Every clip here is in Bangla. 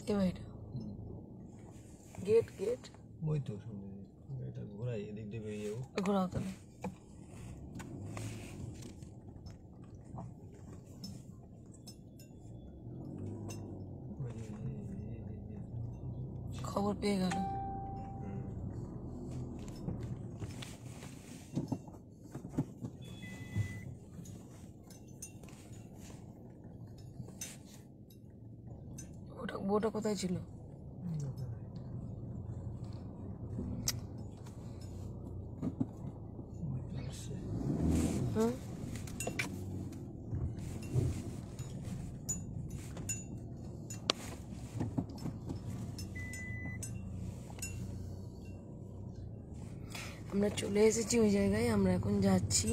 এ ভাইটা গেট গেট ওই তো সামনে এটা ঘোরাই এদিক দিয়ে বেরিয়ে যাবো ঘোরাও তাহলে খবর পেয়ে গেল ওটা কোথায় ছিল আমরা চলে এসেছি ওই জায়গায় আমরা এখন যাচ্ছি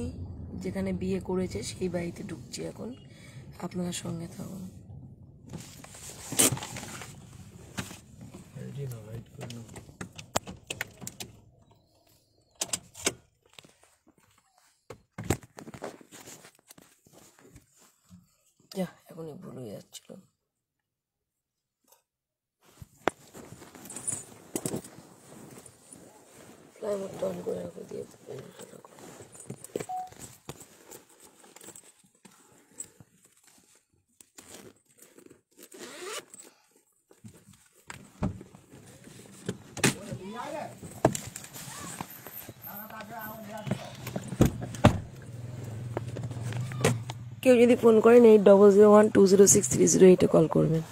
যেখানে বিয়ে করেছে সেই বাড়িতে ঢুকছি এখন আপনাদের সঙ্গে থাকুন যা এখনই ভুল হয়ে যাচ্ছিল ফ্লাইওভারটা অন করে রাখো দিয়ে কেউ যদি ফোন করেন 8001206308 কল করবেন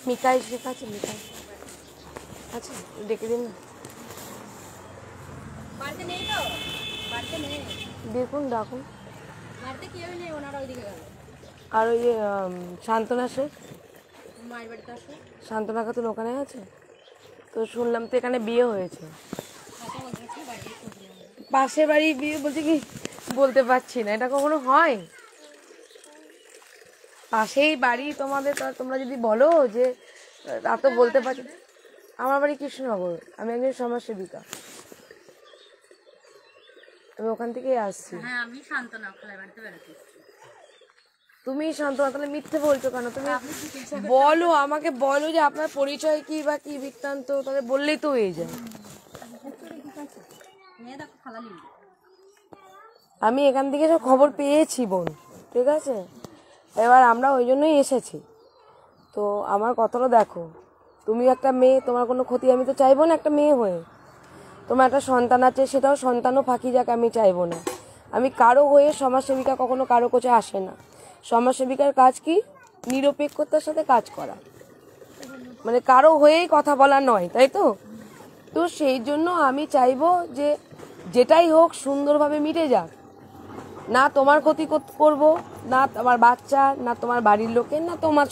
মিকাই শেখাচ্ছে মিকাই আচ্ছা ডেকে দিন না বাড়িতে নেই তো বাড়িতে নেই দেখুন ডাকুন বাড়িতে কেউ নেই ওনারা ওইদিকে গেল আর ওই শান্তনা শেখ মায়ের বাড়িতে আসো শান্তনা খাতুন ওখানে আছে তো শুনলাম তো এখানে বিয়ে হয়েছে পাশের বাড়ি বিয়ে বলছে কি বলতে পারছি না এটা কখনো হয় পাশেই বাড়ি তোমাদের তোমরা যদি বলো যে তা তো বলতে পারছি আমার বাড়ি কৃষ্ণনগর আমি একজন সমাজসেবিকা আমি ওখান থেকেই আসছি হ্যাঁ আমি শান্তনা খালার বাড়িতে বেড়াতে তুমি শান্তনা তাহলে মিথ্যে বলছো কেন তুমি বলো আমাকে বলো যে আপনার পরিচয় কি বা কি বৃত্তান্ত তাহলে বললেই তো হয়ে যায় আমি এখান থেকে সব খবর পেয়েছি বোন ঠিক আছে এবার আমরা ওই জন্যই এসেছি তো আমার কথাটা দেখো তুমি একটা মেয়ে তোমার কোনো ক্ষতি আমি তো চাইবো না একটা মেয়ে হয়ে তোমার একটা সন্তান আছে সেটাও সন্তানও ফাঁকি যাক আমি চাইবো না আমি কারো হয়ে সমাজসেবিকা কখনো কারো কাছে আসে না সমাজসেবিকার কাজ কি নিরপেক্ষতার সাথে কাজ করা মানে কারো হয়েই কথা বলা নয় তাই তো তো সেই জন্য আমি চাইবো যে যেটাই হোক সুন্দরভাবে মিটে যাক না তোমার ক্ষতি করব না তোমার বাচ্চা না তোমার বাড়ির লোকের না তোমার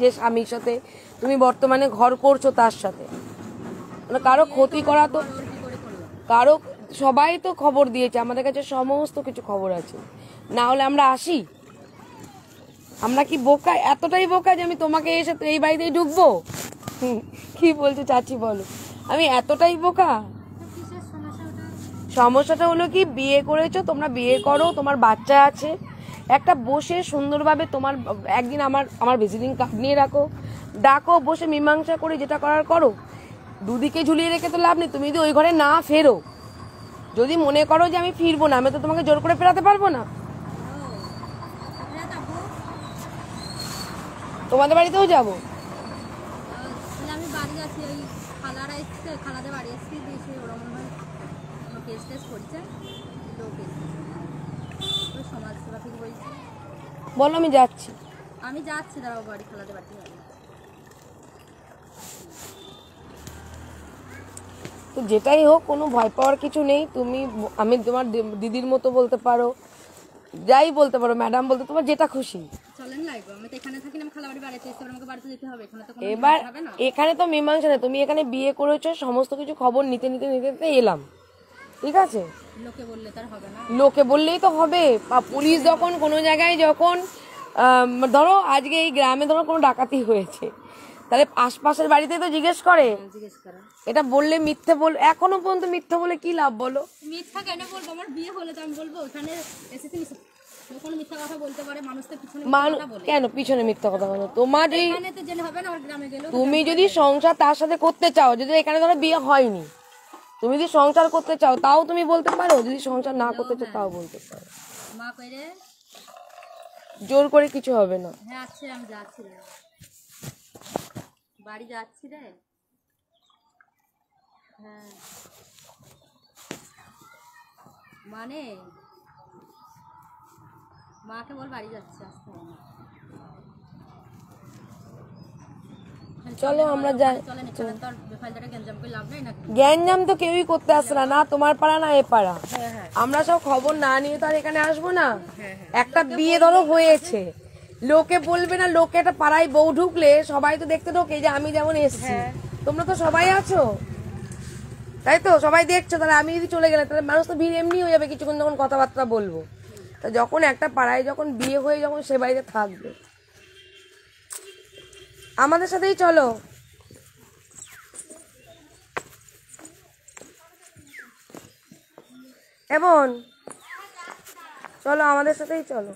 যে স্বামীর সাথে তুমি বর্তমানে ঘর করছো তার সাথে মানে কারো ক্ষতি করা তো কারো সবাই তো খবর দিয়েছে আমাদের কাছে সমস্ত কিছু খবর আছে না হলে আমরা আসি আমরা কি বোকা এতটাই বোকা যে আমি তোমাকে এসে এই বাড়িতেই ঢুকবো কি বলছো চাচি বলো আমি এতটাই বোকা সমস্যাটা হলো কি বিয়ে করেছো তোমরা বিয়ে করো তোমার বাচ্চা আছে একটা বসে সুন্দরভাবে তোমার একদিন আমার ভিজিটিং কার্ড নিয়ে রাখো ডাকো বসে মীমাংসা করে যেটা করার করো দুদিকে ঝুলিয়ে রেখে তো লাভ নেই তুমি যদি ওই ঘরে না ফেরো যদি মনে করো যে আমি ফিরবো না আমি তো তোমাকে জোর করে ফেরাতে পারবো না তোমাদের বাড়িতেও যাবো আমি বাড়ি যাচ্ছি ওই খালারা এসছে খালাদের বাড়ি এসছি দিয়েছি ওরকম কেস টেস করছে লোক ওই সমাজসেবা থেকে বলছি বলো আমি যাচ্ছি দাঁড়াও বাড়ি খালাদের বাড়ি তো যেটাই হোক কোনো ভয় পাওয়ার কিছু নেই তুমি আমি তোমার দিদির মতো বলতে পারো যাই বলতে পারো, ম্যাডাম বলতে, তোমার যেটা খুশি। চলেন লাইভ, আমি তো এখানে থাকি না, আমি খালাবাড়ি বাড়িতে এসে আমাকে বাড়িতে যেতে হবে, এখানে তো কোনো এবার হবে না। এখানে তো মীমাংসা নেই, তুমি এখানে বিয়ে করেছো, সমস্ত কিছু খবর নিতে নিতে নিতে নিতে এলাম, ঠিক আছে? লোকে বললে তার হবে না। লোকে বললেই তো হবে। বা পুলিশ যখন কোনো জায়গায় যখন ধরো আজকে এই গ্রামে ধরো কোনো ডাকাতি হয়েছে, তাহলে আশপাশের বাড়িতে তো জিজ্ঞেস করে। জিজ্ঞেস করা এটা বললে মিথ্যে এখনো পর্যন্ত মিথ্যে বলে কি লাভ বলো? মিথ্যা কেন বলবো? আমার বিয়ে হলে তো আমি বলবো ওখানে এসেছি কোনো মিথ্যা কথা বলতে পারে, মানুষ তো পিছনে কথা বলে। কেন পিছনে মিথ্যা কথা বলো? তোমার এই এখানে তো জেনে হবে না, আমার গ্রামে গেলেও তুমি যদি সংসার তার সাথে করতে চাও, যদি এখানে ধরো বিয়ে হয়নি, তুমি যদি সংসার করতে চাও তাও তুমি বলতে পারো, যদি সংসার না করতে চাও তাও বলতে পারো। মা কইরে জোর করে কিছু হবে না। হ্যাঁ আচ্ছা আমি যাচ্ছি রে, বাড়ি যাচ্ছি রে। হ্যাঁ মানে মাকে বল বাড়ি যাচ্ছে, আসতে হবে না। চলো আমরা যাই। চলেন, এখানে তো আর বেফালদারে গেঞ্জাম করে লাভ নাই নাকি? গ্যাঞ্জাম তো কেউই করতে আসছে না, না তোমার পাড়া না এ পাড়া। আমরা সব খবর না নিয়ে তো আর এখানে আসবো না। একটা বিয়ে ধরো হয়েছে, লোকে বলবে না? লোকে একটা পাড়ায় বউ ঢুকলে সবাই তো দেখতে ঢোকে, যে আমি যেমন এসেছি, তোমরা তো সবাই আছো, তাই তো? সবাই দেখছো, তাহলে আমি যদি চলে গেলে তাহলে মানুষ তো ভিড় এমনি হয়ে যাবে কিছুক্ষণ যখন কথাবার্তা বলবো। তা যখন একটা পাড়ায় যখন বিয়ে হয়ে যখন সে বাড়িতে থাকবে, আমাদের সাথেই চলো। এবং চলো আমাদের সাথেই চলো।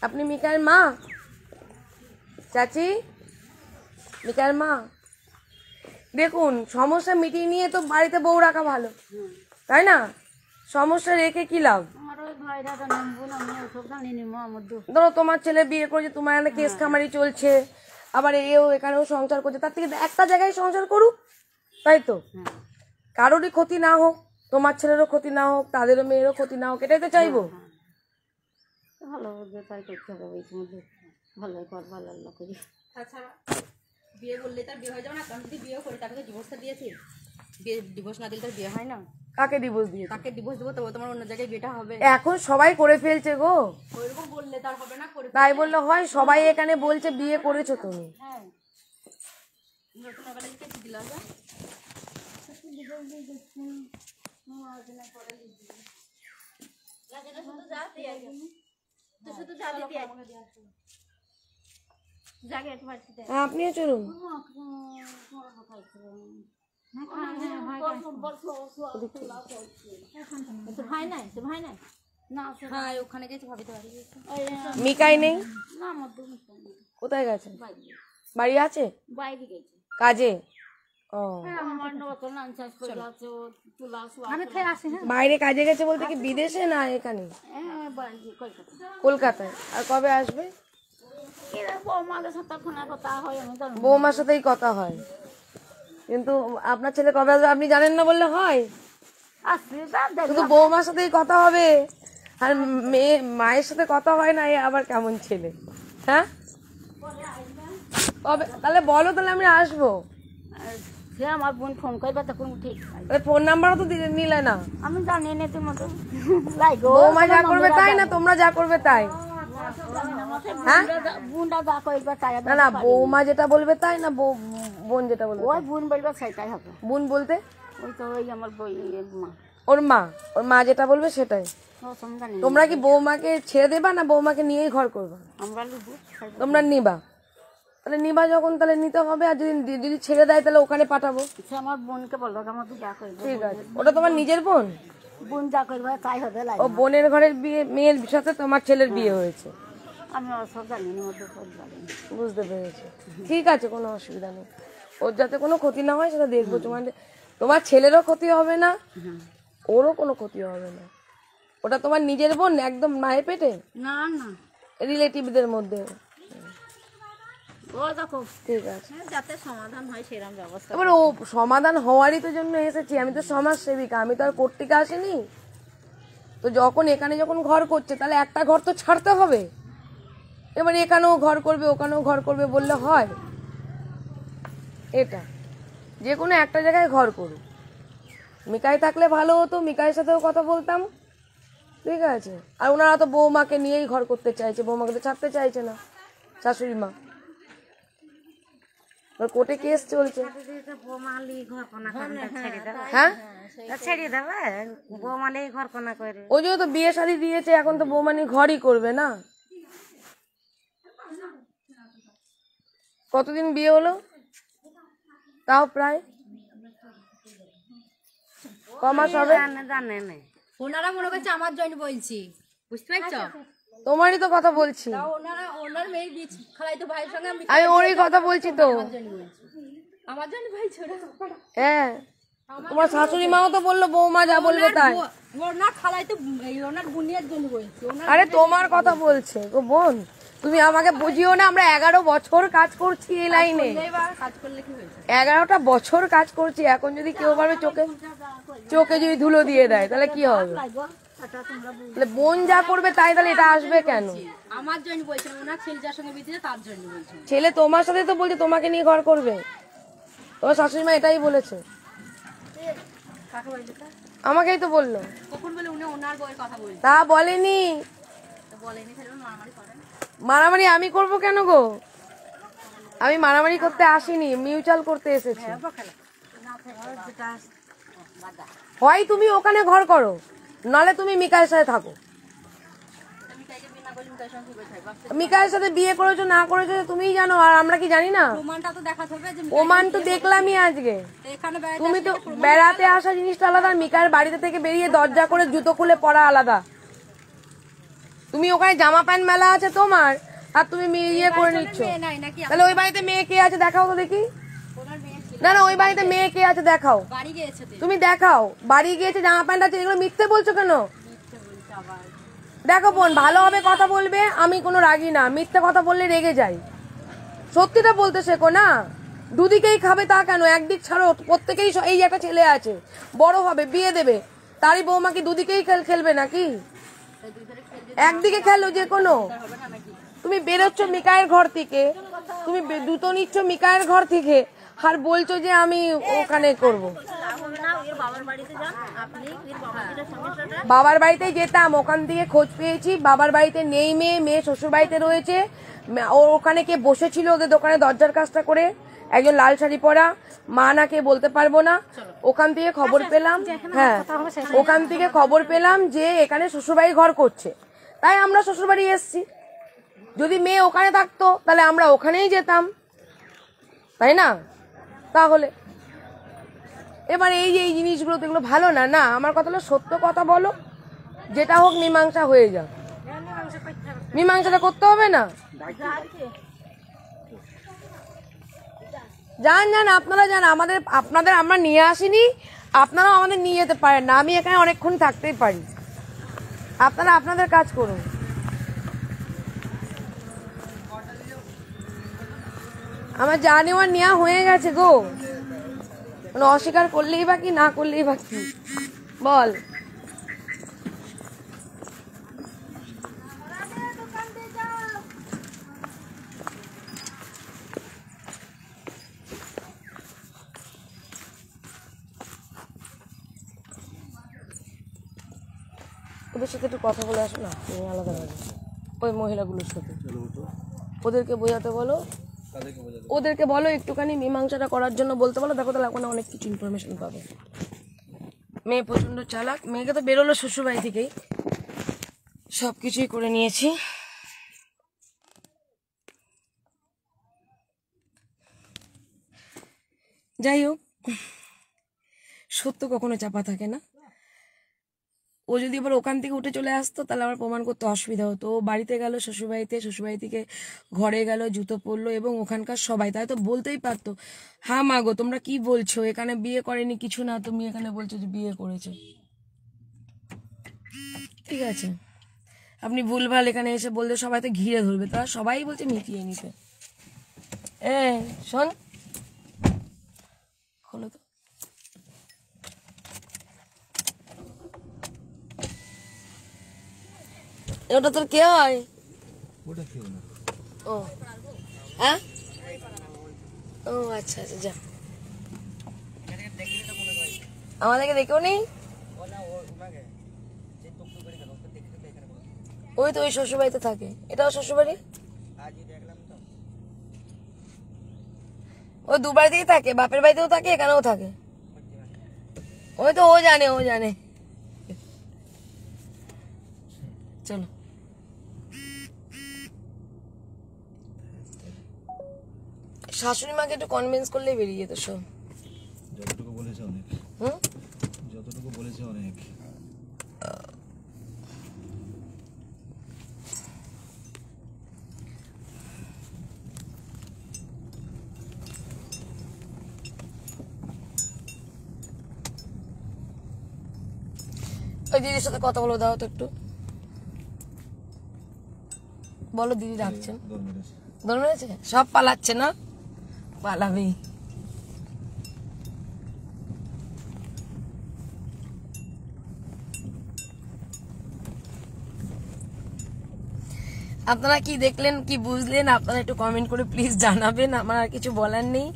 আপনি মিকার মা? চাচি, মিকার মা, দেখুন সমস্যা মিটিয়ে নিয়ে তো বাড়িতে বউ রাখা ভালো, তাই না? সমস্যা রেখে কি লাভ? ধরো তোমার ছেলে বিয়ে করেছে, তোমার একটা কেস খামারি চলছে, আবার এও এখানেও সংসার করছে, তার থেকে একটা জায়গায় সংসার করুক, তাই তো? কারোরই ক্ষতি না হোক, তোমার ছেলেরও ক্ষতি না হোক, তাদেরও মেয়েরও ক্ষতি না হোক, এটাই তো চাইবো। ভালো তাই করতে হবে, ওই মধ্যে ভালোই কর, ভালো আল্লাহ করি। তাছাড়া বিয়ে বললে তার বিয়ে হয়ে যাবে না? কারণ যদি বিয়ে করে তাকে তো ডিভোর্সটা দিয়েছি, বিয়ে ডিভোর্স না দিলে তার বিয়ে হয় না। কাকে ডিভোর্স দিয়ে? তাকে ডিভোর্স দেবো, তবে তোমার অন্য জায়গায় বিয়েটা হবে। এখন সবাই করে ফেলছে গো, ওইরকম বললে তার হবে না। করে তাই বললে হয়? সবাই এখানে বলছে বিয়ে করেছো তুমি। হ্যাঁ নতুন বেলায় কেটে দিল হবে। হ্যাঁ আপনিও চলুন। ভাই নাই, তো ভাই নাই না, হ্যাঁ ওখানে গেছে, ভাবিতে বাড়ি গেছে। মিকাই নেই? না আমার দু কোথায় গেছে? বাড়ি আছে? বাইরে গেছে। কাজে? ও, আমার নতুন আনসার করে আছে, তুলা আমি খেয়ে আসি। হ্যাঁ বাইরে কাজে গেছে বলতে কি বিদেশে না এখানে? বাইরে কলকাতা। কলকাতায়। আর কবে আসবে? এরা বৌমাদের সাথে ফোনে কথা হয়, আমি জানি না। বৌমার সাথেই কথা হয়, কিন্তু আপনার ছেলে কবে আসবে আপনি জানেন না বললে হয়? আসলে তা দেখ, শুধু বৌমার সাথেই কথা হবে আর মেয়ে মায়ের সাথে কথা হয় না, এ আবার কেমন ছেলে? হ্যাঁ কবে তাহলে বলো, তাহলে আমি আসবো। সে আমার বোন ফোন করবে তখন ঠিক নাই। তাহলে ফোন নাম্বারও তো নিলে না। আমি জানি না তোমাদের লাইগো বৌমা যা করবে তাই না তোমরা যা করবে তাই? হ্যাঁ বোনটা যা করবে তাই। না না, বৌমা যেটা বলবে তাই না বোন যেটা বলবে? ওই বোন বলবে সেটাই হবে। বোন বলতে ওই তো ওই আমার বই মা, ওর মা যেটা বলবে সেটাই। জানি তোমরা কি বৌমাকে ছেড়ে দেবা না বৌমাকে নিয়েই ঘর করবা? আমরা লিখবো। তোমরা নিবা, তাহলে নিবা যখন তাহলে নিতে হবে, আর যদি ছেড়ে দেয় তাহলে ওখানে পাঠাবো। সে আমার বোনকে বললো আমাকে যা করবে, ঠিক আছে, ওটা তোমার নিজের বোন? বোন যা করবে তাই হবে। ও বোনের ঘরের বিয়ে, মেয়ের সাথে তোমার ছেলের বিয়ে হয়েছে? আমি ওসব জানি না, ওদের সব জানি না। বুঝতে পেরেছি, ঠিক আছে, কোনো অসুবিধা নেই। ওর যাতে কোনো ক্ষতি না হয় সেটা দেখবো। তোমার ছেলেরও ক্ষতি হবে না, ওরও কোনো ক্ষতি হবে না। ওটা তোমার নিজের বোন, একদম মায়ের পেটে, না না রিলেটিভদের মধ্যে। ও দেখো ঠিক আছে, যাতে সমাধান হয় সেরকম ব্যবস্থা। এবার ও সমাধান হওয়ারই তো জন্য এসেছি, আমি তো সমাজ সেবিকা, আমি তো আর কর্তৃকা আসিনি। তো যখন এখানে যখন ঘর করছে তাহলে একটা ঘর তো ছাড়তে হবে। এবার এখানেও ঘর করবে ওখানেও ঘর করবে বললে হয়? এটা যে কোনো একটা জায়গায় ঘর করুক, মিকাই থাকলে ভালো হতো, মিকাইয়ের সাথেও কথা বলতাম, ঠিক আছে। আর ওনারা তো বৌমাকে নিয়েই ঘর করতে চাইছে, বৌমাকে তো ছাড়তে চাইছে না শাশুড়ি মা। কোর্টে কেস চলছে। হ্যাঁ, ছেড়ে দেবে বৌমালেই ঘর কোনা করে। ওই জন্য তো বিয়ে শাদী দিয়েছে, এখন তো বৌমানি ঘরই করবে না। কতদিন বিয়ে হলো তাও? প্রায় কমাস হবে। জানে না, ওনারা মনে করছে আমার জন্য বলছি, বুঝতে পারছো? তোমারই তো কথা বলছি ওনার মেয়ে বীজ খালাইতো ভাইয়ের সঙ্গে আমি, ওরই কথা বলছি তো। আমার জন্য ভাই ছোড়া। হ্যাঁ, তোমার শাশুড়ি মাও তো বললো বৌমা যা বলবে তাই। ওনার খালাইতো ওনার বুনিয়ার জন্য বলছি। আরে তোমার কথা বলছে গো বোন, তুমি আমাকে বুঝিও না। আমরা 11 বছর কাজ করছি এই লাইনে, কাজ করলে কি হয়েছে? 11টা বছর কাজ করছি। এখন যদি কেউ ভাবে চোখে যদি ধুলো দিয়ে দেয় তাহলে কি হবে? তাহলে বোন যা করবে তাই, তাহলে এটা আসবে কেন? আমার জন্য বলছেন, ওনার ছেলে যার সঙ্গে বিয়ে দিয়েছে তার জন্য বলছেন। ছেলে তোমার সাথে তো বলছে তোমাকে নিয়ে ঘর করবে, তোমার শাশুড়ি মা এটাই বলেছে, আমাকেই তো বললো। কখন বলে উনি ওনার বউয়ের কথা বলছেন? তা বলেনি, বলেনি, তাহলে মারামারি করেন। মারামারি আমি করব কেন গো? আমি মারামারি করতে আসিনি, মিউচুয়াল করতে এসেছি। হয় তুমি ওখানে ঘর করো, নালে তুমি মিকাইয়ের সাথে থাকো। মিকাইয়ের সাথে বিয়ে করেছো না করেছো তুমিই জানো, আর আমরা কি জানি না? প্রমাণটা তো দেখাতে হবে যে প্রমাণ তো দেখলামই আজকে। এখানে তুমি তো বেড়াতে আসা জিনিসটা আলাদা, আর মিকাইয়ের বাড়িতে থেকে বেরিয়ে দরজা করে জুতো খুলে পড়া আলাদা। তুমি ওখানে জামা প্যান্ট মেলা আছে তোমার, আর তুমি ইয়ে করে নিচ্ছ। নাই নাকি তাহলে ওই বাড়িতে মেয়ে কে আছে দেখাও তো দেখি। ওনার মেয়ে ছিল, না না, ওই বাড়িতে মেয়ে কে আছে দেখাও, বাড়ি গিয়েছে তো। তুমি দেখাও। বাড়ি গিয়েছে, জামা প্যান্ট আছে, এগুলো মিথ্যে বলছো কেন? দেখো বোন, ভালোভাবে কথা বলবে, আমি কোনো রাগি না। মিথ্যে কথা বললে রেগে যাই, সত্যিটা বলতে শেখো না। দুদিকেই খাবে তা কেন? একদিক ছাড়ো, প্রত্যেকেই। এই একটা ছেলে আছে, বড় হবে, বিয়ে দেবে, তারই বৌমা কি দুদিকেই খেলবে নাকি? একদিকে খেলো যে কোনো। তুমি বেরোচ্ছ মিকাইয়ের ঘর থেকে, তুমি দুটো নিচ্ছ মিকাইয়ের ঘর থেকে, আর বলছো যে আমি ওখানে করব। বাবার বাড়িতে যেতাম, ওখান থেকে খোঁজ পেয়েছি বাবার বাড়িতে নেই মেয়ে, মেয়ে শ্বশুর বাড়িতে রয়েছে। ওখানে কে বসেছিল ওদের দোকানে দরজার কাজটা করে, একজন লাল শাড়ি পরা মা না কে বলতে পারবো না। ওখান থেকে খবর পেলাম, হ্যাঁ ওখান থেকে খবর পেলাম যে এখানে শ্বশুরবাড়ি ঘর করছে, তাই আমরা শ্বশুরবাড়ি এসছি। যদি মেয়ে ওখানে থাকতো তাহলে আমরা ওখানেই যেতাম, তাই না? তাহলে এবার এই যে এই জিনিসগুলো তো এগুলো ভালো না। না, আমার কথা হলো সত্য কথা বলো, যেটা হোক মীমাংসা হয়ে যাক। মীমাংসাটা করতে হবে না? যান যান, আপনারা যান। আপনাদের আমরা নিয়ে আসিনি, আপনারাও আমাদের নিয়ে যেতে পারেন না। আমি এখানে অনেকক্ষণ থাকতেই পারি, আপনারা আপনাদের কাজ করুন। আমার যা নেওয়ার নেওয়া হয়ে গেছে গো, মানে অস্বীকার করলেই বা কি, না করলেই বা কি বল। ওদের সাথে একটু কথা বলে আসো না, তুমি আলাদা ভাবে ওই মহিলাগুলোর সাথে। ওদেরকে বোঝাতে বলো, ওদেরকে বলো একটুখানি মীমাংসাটা করার জন্য বলতে বলো। দেখো তাহলে এখন অনেক কিছু ইনফরমেশন পাবে। মেয়ে প্রচন্ড চালাক, মেয়েকে তো বেরোলো শ্বশুরবাড়ি থেকেই, সব কিছুই করে নিয়েছি। যাই হোক, সত্য কখনো চাপা থাকে না। ও যদি এবার ওখান থেকে উঠে চলে আসতো তাহলে আমার প্রমাণ করতে অসুবিধা হতো। ও বাড়িতে গেল শ্বশুরবাড়িতে, শ্বশুরবাড়ি থেকে ঘরে গেল, জুতো পরলো, এবং ওখানকার সবাই তাই তো বলতেই পারতো, হ্যাঁ মা গো তোমরা কি বলছো, এখানে বিয়ে করেনি কিছু না, তুমি এখানে বলছো যে বিয়ে করেছে। ঠিক আছে, আপনি ভুলভাল এখানে এসে বললে সবাই তো ঘিরে ধরবে, তারা সবাই বলছে মিটিয়ে নিতে। শোন, খোলো তো। ওটা তোর কে হয়? ওটা কেউ না। ও হ্যাঁ, ও আচ্ছা আচ্ছা, যা। আমাদেরকে দেখেও নেই। ওই তো ওই শ্বশুরবাড়িতে থাকে, এটাও শ্বশুরবাড়ি। ও দু বাড়িতেই থাকে, বাপের বাড়িতেও থাকে এখানেও থাকে। ওই তো ও জানে, ও জানে। চলো শাশুড়ি মাকে একটু কনভিন্স করলেই বেরিয়ে যেত সব। যতটুকু বলেছে অনেক, হুম, যতটুকু বলেছে অনেক। ওই দিদির সাথে কথা বলো, দাও তো একটু বলো। দিদি ডাকছেন, দৌড় মেরেছে। দৌড় মেরেছে, সব পালাচ্ছে না, পালাবেই। আপনারা কি দেখলেন, কি বুঝলেন, আপনারা একটু কমেন্ট করে প্লিজ জানাবেন। আমার আর কিছু বলার নেই।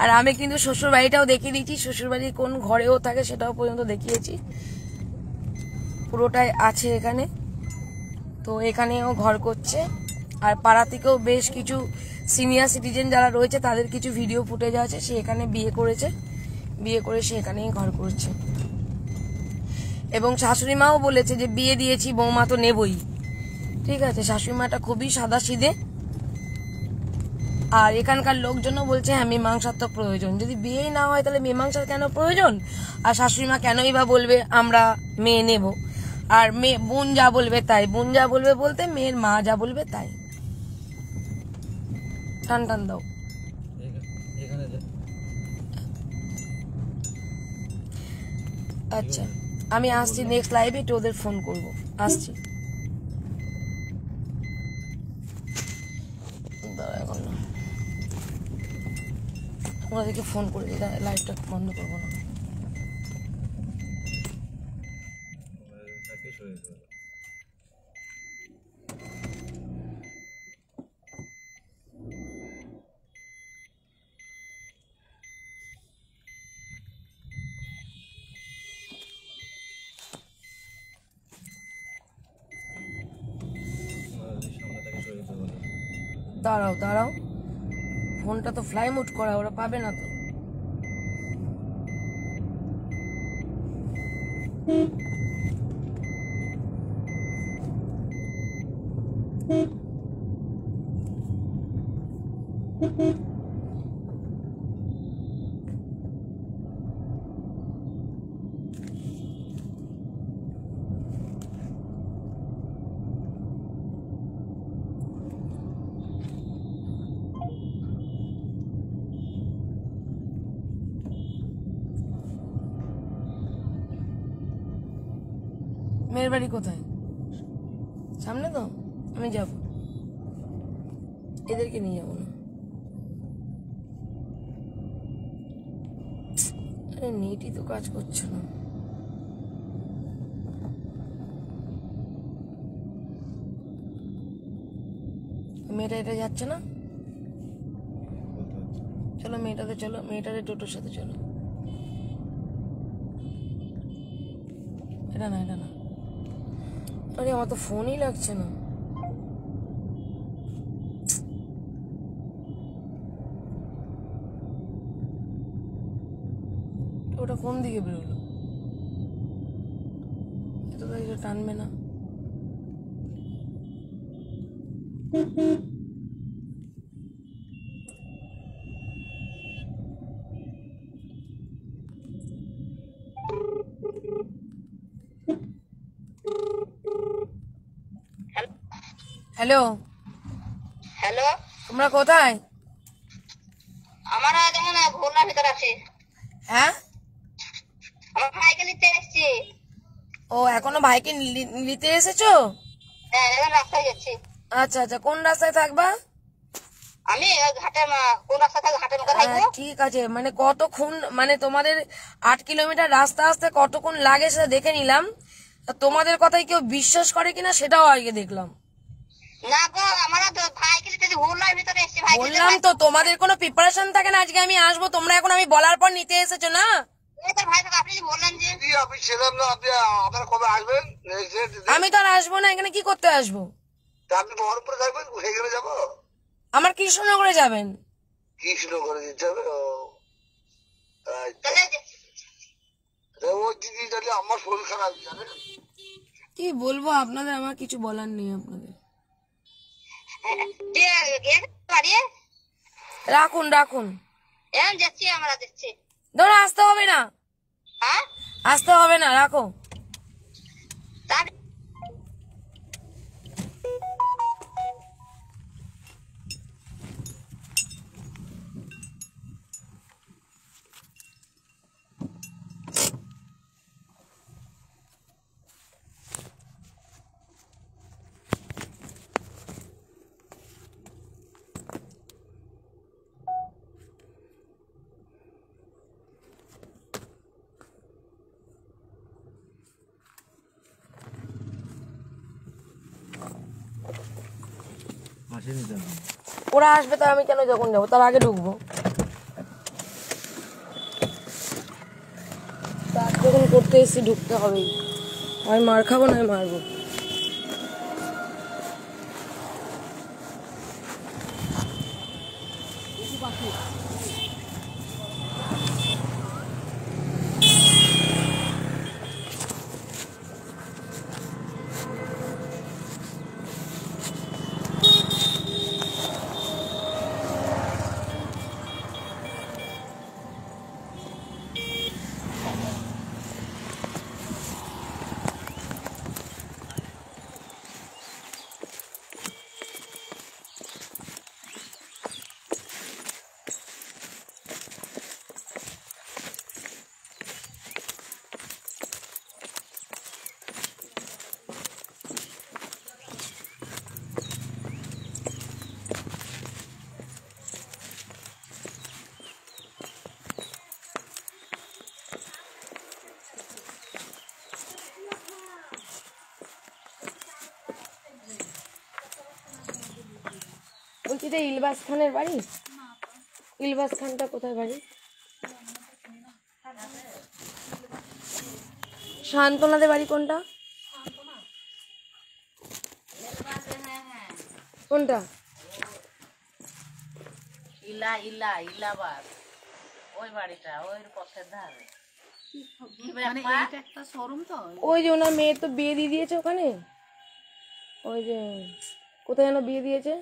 আর আমি কিন্তু শ্বশুর বাড়িটাও দেখিয়ে দিয়েছি, শ্বশুর বাড়ি কোন ঘরেও থাকে সেটাও পর্যন্ত দেখিয়েছি, পুরোটাই আছে এখানে। তো এখানেও ঘর করছে। আর পাড়া থেকেও বেশ কিছু সিনিয়র সিটিজেন যারা রয়েছে তাদের কিছু ভিডিও ফুটেজ আছে, সে এখানে বিয়ে করেছে, বিয়ে করে সে এখানেই ঘর করছে। এবং শাশুড়ি মাও বলেছে যে বিয়ে দিয়েছি, বৌমা তো নেবই। ঠিক আছে, শাশুড়ি মাটা খুবই সাদা সিধে। আর এখানকার লোকজনও বলছে হ্যাঁ মীমাংসার প্রয়োজন। যদি বিয়েই না হয় তাহলে মীমাংসার কেন প্রয়োজন? আর শাশুড়ি মা কেনই বা বলবে আমরা মেয়ে নেব? আর মেয়ে বোন যা বলবে তাই, বোন যা বলবে বলতে মেয়ের মা যা বলবে তাই। টান টান দাও। এখানে আচ্ছা আমি আসছি, নেক্সট লাইভে একটু ওদের ফোন করবো, আসছি। এখন ওদেরকে ফোন করে দিই, লাইভটা বন্ধ করবো না। তাকে সরে যেতে হবে। সামনে তাকে সরে যেতে বলো। দাঁড়াও দাঁড়াও, ফোনটা তো ফ্লাই মোড করা, ওরা পাবে না তো। মেয়ের বাড়ি কোথায়? সামনে তো, আমি যাব, এদেরকে নিয়ে যাবো না। আরে নেটই তো কাজ করছে না। মেয়েটা এটা যাচ্ছে না, বলতে হচ্ছে। চলো মেয়েটাতে চলো, মেয়েটাতে টোটোর সাথে চলো। এটা না, এটা না। আরে আমার তো ফোনই লাগছে না। ওটা কোন দিকে বেরোলো? এটা তো এটা টানবে না। হ্যালো হ্যালো, তোমরা কোথায়? আমার দেখেন ভোলার ভিতর আছে। হ্যাঁ, আমার ভাইকে নিতে এসেছি। ও এখনো ভাইকে নিতে এসেছো? হ্যাঁ, এখন রাস্তায় যাচ্ছি। আচ্ছা আচ্ছা, কোন রাস্তায় থাকবা? আমি ওই ঘাটের কোন রাস্তা থেকে ঘাটের মুখে থাকবো? ঠিক আছে, মানে কতক্ষণ, মানে তোমাদের 8 কিলোমিটার রাস্তা আসতে কতক্ষণ লাগে সেটা দেখে নিলাম। তা তোমাদের কথাই কেউ বিশ্বাস করে কিনা সেটাও আগে দেখলাম। না গো, আমার ভাইকে নিতে ভোলার ভিতরে এসেছি। ভাইকে বললাম তো তোমাদের কোনো প্রিপারেশন থাকে না, আজকে আমি আসবো, তোমরা এখন আমি বলার পর নিতে এসেছো না? এই তো ভাই আপনি যে বললেন যে দিদি আমি ছিলাম না, আপনি আপনারা কবে আসবেন? আমি তো আর আসবো না, এখানে কি করতে আসবো? আপনি বহরমপুরে থাকবেন, সেখানে যাবো। আমার কৃষ্ণনগরে যাবেন? কৃষ্ণনগরে যেতে হবে। ও আচ্ছা। তাহলে ওই দিদি তাহলে আমার শরীর খারাপ জানেন। কি বলবো আপনাদের, আমার কিছু বলার নেই আপনাদের। বাড়ি রাখুন রাখুন, এখন যাচ্ছি, আমরা যাচ্ছি। ধরো আসতে হবে না, হ্যাঁ আসতে হবে না, রাখো। তার আসেনি তো এখন। ওরা আসবে তো আমি কেন যখন যাবো, তার আগে ঢুকবো। তার যখন করতে এসেছি ঢুকতে হবেই, আমি মার খাবো না মারবো। বলছি যে ইলবাস খানের বাড়ি? ইলবাস খানটা কোথায় বাড়ি? শান্তনাদের বাড়ি কোনটা? কোনটা? ইলাবাদ ওই বাড়িটা ওই পথের ধারে। একটা শোরুম তো। ওই যে ওনার মেয়ের তো বিয়ে দিয়ে দিয়েছে ওখানে, ওই যে কোথায় যেন বিয়ে দিয়েছে।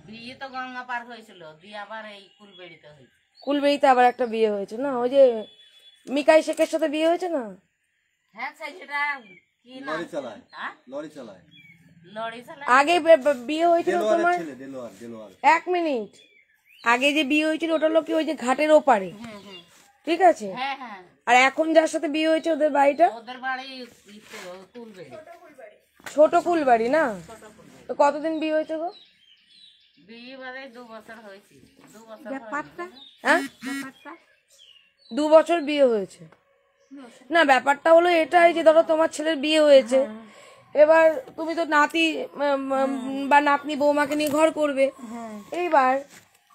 বিয়ে তো গঙ্গা পার হয়েছিল, দিয়ে আবার এই কুলবেড়িতে হয়েছে। কুলবেড়িতে আবার একটা বিয়ে হয়েছে না, ওই যে মিকাই শেখের সাথে বিয়ে হয়েছে না? হ্যাঁ সেটা কি না লরি চালায়, লরি চালায়। লড়ি চালা আগে বিয়ে হয়েছিল তোমার, ছেলে দেলোয়ার। 1 মিনিট আগে যে বিয়ে হয়েছিল ওটা হলো কি ওই যে ঘাটের ওপারে, ঠিক আছে? হ্যাঁ হ্যাঁ আর এখন যার সাথে বিয়ে হয়েছে ওদের বাড়িটা ওদের বাড়ি কুলবেড়ি। ছোট কুলবাড়ি না? তো কতদিন বিয়ে হয়েছে গো? বিয়ে বাদে 2 বছর হয়েছে। 2 বছর হ্যাঁ 2 বছর বিয়ে হয়েছে না। ব্যাপারটা হলো এটাই যে ধরো তোমার ছেলের বিয়ে হয়েছে, এবার তুমি তো নাতি বা নাতনি বৌমাকে নিয়ে ঘর করবে। এইবার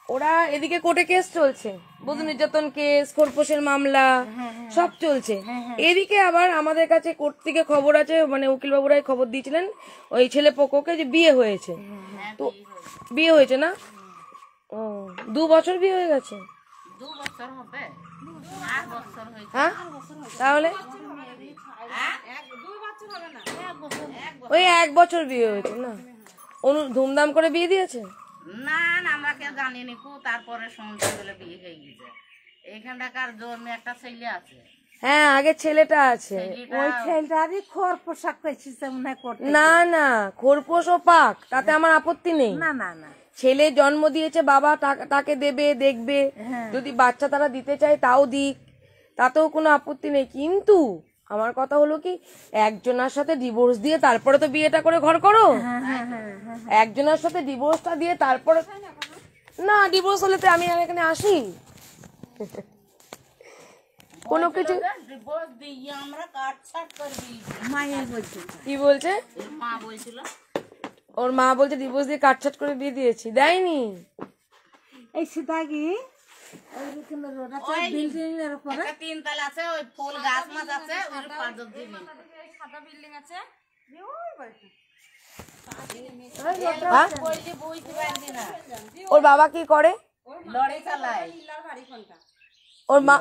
ওরা এদিকে কোর্টে কেস চলছে, বধূ নির্যাতন কেস, খোরপোশের মামলা সব চলছে। এদিকে আবার আমাদের কাছে কোর্ট থেকে খবর আছে, মানে উকিল বাবুরাই খবর দিয়েছিলেন ওই ছেলে পক্ষকে যে বিয়ে হয়েছে। তো বিয়ে হয়েছে না? ও 2 বছর বিয়ে হয়ে গেছে। 2 বছর হবে, 8 বছর হয়েছে। হ্যাঁ তাহলে ওই 1 বছর বিয়ে হয়েছে না? ধুমধাম করে বিয়ে দিয়েছে না না আমরা কেউ জানিনি কু, তারপরে শুনতে গেলে বিয়ে হয়ে গেছে। এইখানটাকার জন্মে একটা ছেলে আছে। হ্যাঁ আগে ছেলেটা আছে। ওই ছেলেটারই খোর পোশাক পেয়েছে মনে হয় করতে। না না খোরপোশ ও পাক, তাতে আমার আপত্তি নেই। না না না ছেলে জন্ম দিয়েছে, বাবা তাকে দেবে দেখবে, যদি বাচ্চা তারা দিতে চায় তাও দিক, তাতেও কোনো আপত্তি নেই। কিন্তু আমার কথা হলো কি, একজনের সাথে ডিভোর্স দিয়ে তারপরে তো বিয়েটা করে ঘর করো। একজনের সাথে ডিভোর্সটা দিয়ে তারপরে না, ডিভোর্স হলে তো আমি আর এখানে আসি কোনো কিছু। ডিভোর্স দিয়ে আমরা কাটছাট করবি। মায়ের বলছে কি বলছে? মা বলছিল, ওর মা বলছে ডিভোর্স দিয়ে কাটছাট করে বিয়ে দিয়েছি। দেয়নি। এই সীতাগি ওইরকম রোড আছে বিল্ডিং এর উপরে একটা তিনতলা আছে, ওই ফুল গাছ মাছ আছে, ওই পাঁচজন দিবি। সাদা বিল্ডিং আছে হ্যাঁ? কইলি বুঝতে পারবি না, ওর বাবা কি করে? লড়াই চালায়। ওর মা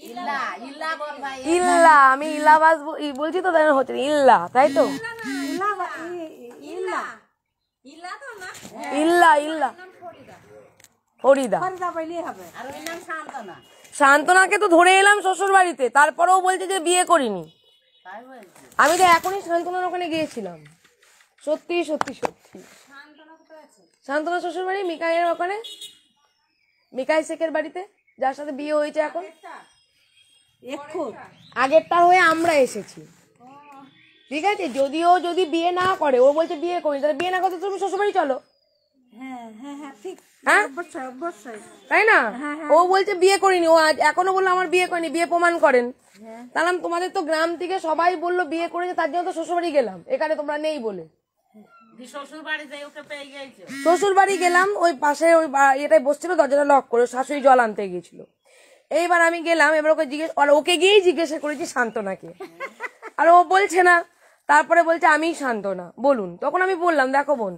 ইল্লা ইল্লা বল ভাই। ইল্লা, আমি ইল্লাবাজ বলছি তো, তাই হচ্ছে না, ইল্লা, তাই তো? ইল্লা ইল্লা ফরিদা। ফরিদা বললেই হবে। আর ওই নাম শান্তনা। শান্তনাকে তো ধরে এলাম শ্বশুর বাড়িতে, তারপরেও বলছে যে বিয়ে করিনি। তাই বলছি। আমি তো এখনই শান্তনার ওখানে গিয়েছিলাম, সত্যি সত্যি সত্যি। শান্তনা শ্বশুর বাড়ি মিকাইয়ের ওখানে, মিকাই শেখের বাড়িতে, যার সাথে বিয়ে হয়েছে এখন। আগেরটা হয়ে আমরা এসেছি, ঠিক আছে? যদিও যদি বিয়ে না করে, ও বলছে বিয়ে করি, তাহলে বিয়ে না করতে তুমি শ্বশুর বাড়ি চলো। হ্যাঁ হ্যাঁ হ্যাঁ ঠিক, হ্যাঁ অবশ্যই অবশ্যই। তাই না? ও বলছে বিয়ে করিনি, ও আজ এখনো বললো আমার বিয়ে করিনি, বিয়ে প্রমাণ করেন। তাহলে তোমাদের তো গ্রাম থেকে সবাই বললো বিয়ে করেছে, তার জন্য তো শ্বশুর বাড়ি গেলাম, এখানে তোমরা নেই বলে। শ্বশুর বাড়ি যাই ওকে পেয়ে গেছে। শ্বশুর বাড়ি গেলাম, ওই পাশে ওই এটাই বসছিল, দরজাটা লক করে, শাশুড়ি জল আনতে গিয়েছিল। এইবার আমি গেলাম, এবার ওকে জিজ্ঞেস, আর ওকে গিয়েই জিজ্ঞাসা করেছি শান্তনাকে, আর ও বলছে না। তারপরে বলছে আমিই শান্তনা, বলুন। তখন আমি বললাম, দেখো বোন,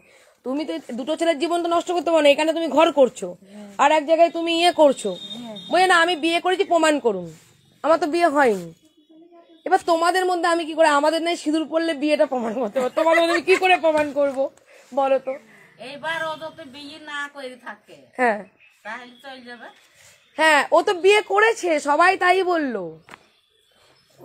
তুমি তো দুটো ছেলের জীবন তো নষ্ট করতে পারো না, এখানে তুমি ঘর করছো আর এক জায়গায় তুমি ইয়ে করছো। বলে না, আমি বিয়ে করেছি, প্রমাণ করুন। আমার তো বিয়ে হয়নি। এবার তোমাদের মধ্যে আমি কি করে, আমাদের নাই সিঁদুর পড়লে বিয়েটা প্রমাণ করতে পারবো, তোমাদের মধ্যে আমি কি করে প্রমাণ করবো বলো তো? এইবার ও যদি বিয়ে না করে থাকে, হ্যাঁ তাহলে চলে যাবে। হ্যাঁ, ও তো বিয়ে করেছে, সবাই তাই বললো।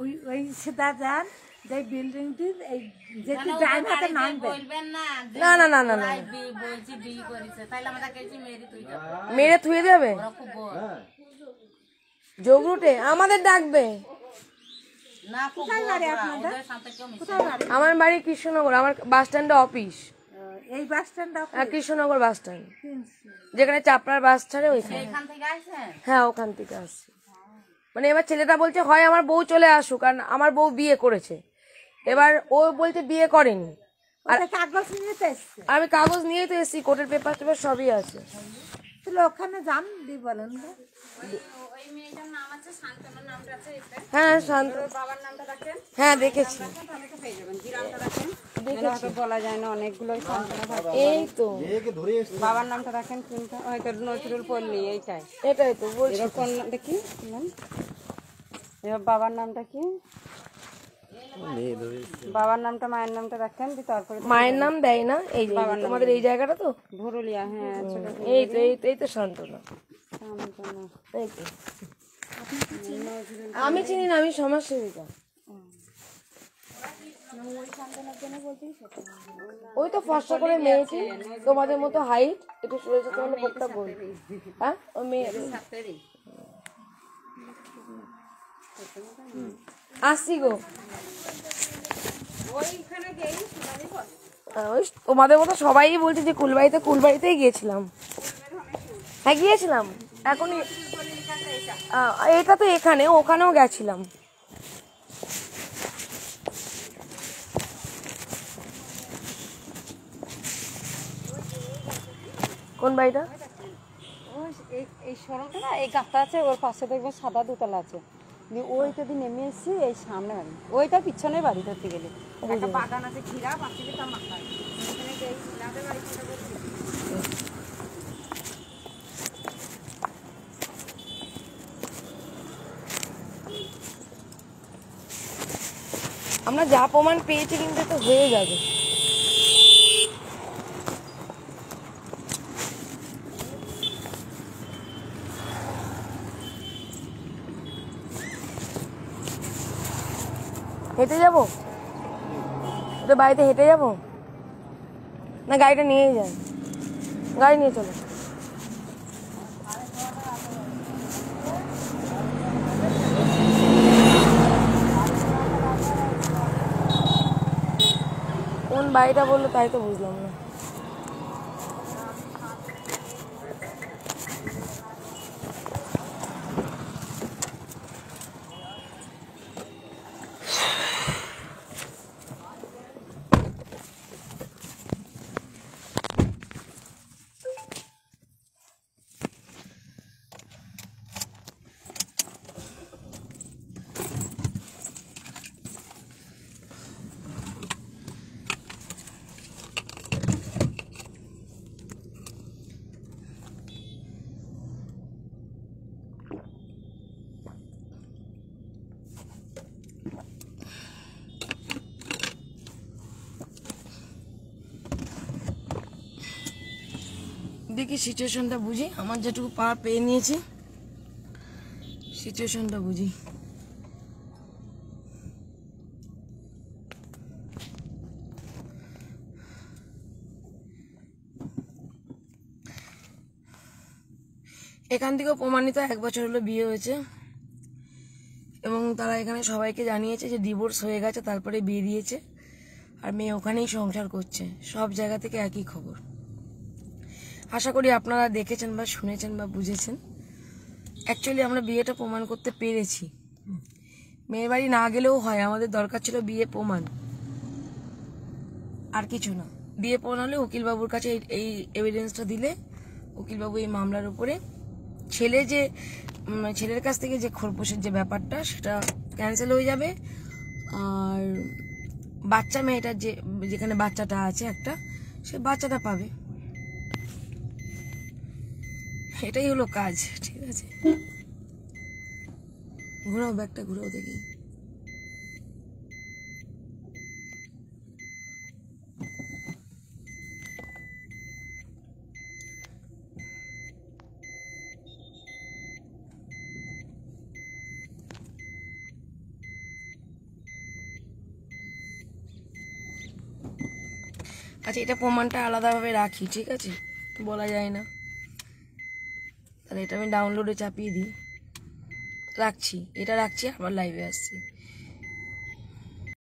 ওই ওই সেটা যান যে বিল্ডিংটির এই যেটি কেন ডাইন ওদের হাতে বাড়িতে নামবে, বলবেন না যে না না না না না, ওরাই বলছি বিয়ে করেছে, তাহলে আমাদের কাছে মেরে তুই যাবে। মেরে থুয়ে যাবে ওরা খুব বড়। যোগরুটে, আমাদের ডাকবে। না খুব বড় ওরা, ওদের সাথে কেউ মিশে না। আমার বাড়ি কৃষ্ণনগর, আমার বাস স্ট্যান্ডে অফিস। এই বাস স্ট্যান্ডটা কৃষ্ণনগর বাস স্ট্যান্ড, যেখানে চাপড়ার বাস ছাড়ে ওইখানে। এখান থেকে আসছেন? হ্যাঁ, ওখান থেকে আসছে। মানে এবার ছেলেটা বলছে হয় আমার বউ চলে আসুক, কারণ আমার বউ বিয়ে করেছে। এবার ও বলছে বিয়ে করেনি, আর কাগজ নিয়ে তো এসছে, আমি কাগজ নিয়েই তো এসেছি, কোর্টের পেপার টেপার সবই আছে। তাহলে ওখানে যান দি বলেন না। ওই মেয়েটার নাম আছে শান্তনার নামটা আছে এতে। হ্যাঁ শান্ত, বাবার নামটা রাখেন, হ্যাঁ দেখেছি তাহলে তো পেয়ে যাবেন। জিরামটা রাখেন, দেখেছি, বলা যায় না, অনেকগুলোই শান্তনা থাকে। এই তো বাবার নামটা রাখেন কোনটা, হয়তো নজরুল পল্লী, এইটাই। এটাই তো বলছি। এবার কোন দেখি, এবার বাবার নামটা কি? বাবার নামটা, মায়ের নামটা রাখেন, তারপরে মায়ের নাম দেয় না, এই যে তোমাদের এই জায়গাটা তো, ভুরুলিয়া। হ্যাঁ, এই তো এই তো শান্তনা, শান্তনা। এই তো। আমি চিনি না, আমি সমাজসেবিকা। ওই তো ফর্সা করে মেয়েছি, তোমাদের মতো হাইট, একটু শুয়েছে, তোমাদের কোটটা বল। হ্যাঁ, ও মেয়ে আসছি গো। ওই তোমাদের মতো সবাই বলছে যে কুলবাড়িতেই গিয়েছিলাম। হ্যাঁ গিয়েছিলাম, এখনই এটা তো এখানে, ওখানেও গেছিলাম। কোন বাড়িটা? এই সড়কটা না, এই গাছটা আছে, ওর পাশে দেখবেন সাদা দোতলা আছে। ওইটা দিয়ে নেমে এসেছি, এই সামনে বাড়ি, ওইটা পিছনে বাড়ি ধরতে গেলে একটা বাগান আছে, ঘিরা পাচ্ছি তার মাথায়। আমরা যা প্রমাণ পেয়েছি কিন্তু তো হয়ে যাবে। হেঁটে যাবো, ওদের বাড়িতে হেঁটে যাবো না গাড়িটা নিয়েই যাই? গাড়ি নিয়ে চলো। কোন বাড়িটা বললো তাই তো বুঝলাম না। দেখি সিচুয়েশনটা বুঝি, আমার যেটুকু পাওয়ার পেয়ে নিয়েছি, সিচুয়েশনটা বুঝি। এখান থেকেও প্রমাণিত 1 বছর হলো বিয়ে হয়েছে এবং তারা এখানে সবাইকে জানিয়েছে যে ডিভোর্স হয়ে গেছে, তারপরে বিয়ে দিয়েছে, আর মেয়ে ওখানেই সংসার করছে। সব জায়গা থেকে একই খবর। আশা করি আপনারা দেখেছেন বা শুনেছেন বা বুঝেছেন। অ্যাকচুয়ালি আমরা বিয়েটা প্রমাণ করতে পেরেছি। মেয়ের বাড়ি না গেলেও হয়, আমাদের দরকার ছিল বিয়ে প্রমাণ, আর কিছু না। বিয়ে প্রমাণ হলে উকিলবাবুর কাছে এই এভিডেন্সটা দিলে উকিলবাবু এই মামলার উপরে ছেলের কাছ থেকে যে খোরপোশের যে ব্যাপারটা সেটা ক্যান্সেল হয়ে যাবে, আর বাচ্চা মেয়েটার যেখানে বাচ্চাটা আছে একটা, সে বাচ্চাটা পাবে। এটাই হলো কাজ, ঠিক আছে? ঘোরাও ব্যাগটা, ঘোরাও দেখি। আচ্ছা, এটা প্রমাণটা আলাদাভাবে রাখি, ঠিক আছে? বলা যায় না, তাহলে এটা আমি ডাউনলোডে চাপিয়ে দিই। রাখছি, এটা রাখছি, আবার লাইভে আসছি।